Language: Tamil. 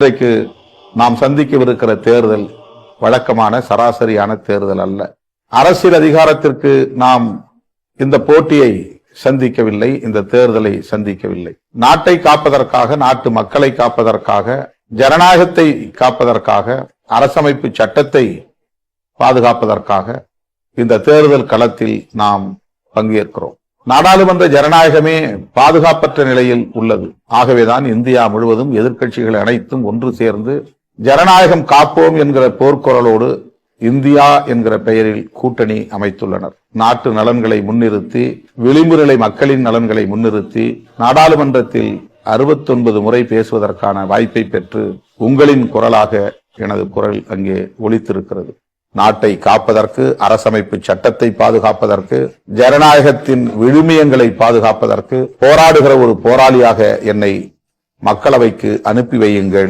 இன்றைக்கு நாம் சந்திக்கவிருக்கிற தேர்தல் வழக்கமான சராசரியான தேர்தல் அல்ல. அரசியல் அதிகாரத்திற்கு நாம் இந்த போட்டியை சந்திக்கவில்லை, இந்த தேர்தலை சந்திக்கவில்லை. நாட்டை காப்பதற்காக, நாட்டு மக்களை காப்பதற்காக, ஜனநாயகத்தை காப்பதற்காக, அரசமைப்பு சட்டத்தை பாதுகாப்பதற்காக இந்த தேர்தல் களத்தில் நாம் பங்கேற்கிறோம். நாடாளுமன்ற ஜனநாயகமே பாதுகாப்பற்ற நிலையில் உள்ளது. ஆகவேதான் இந்தியா முழுவதும் எதிர்க்கட்சிகள் அனைத்தும் ஒன்று சேர்ந்து ஜனநாயகம் காப்போம் என்கிற போர்க்குரலோடு இந்தியா என்கிற பெயரில் கூட்டணி அமைத்துள்ளனர். நாட்டு நலன்களை முன்னிறுத்தி, விளிம்பு நிலை மக்களின் நலன்களை முன்னிறுத்தி நாடாளுமன்றத்தில் 69 முறை பேசுவதற்கான வாய்ப்பை பெற்று உங்களின் குரலாக எனது குரல் அங்கே ஒலித்திருக்கிறது. நாட்டை காப்பதற்கு, அரசமைப்பு சட்டத்தை பாதுகாப்பதற்கு, ஜனநாயகத்தின் விழுமியங்களை பாதுகாப்பதற்கு போராடுகிற ஒரு போராளியாக என்னை மக்களவைக்கு அனுப்பி வையுங்கள்.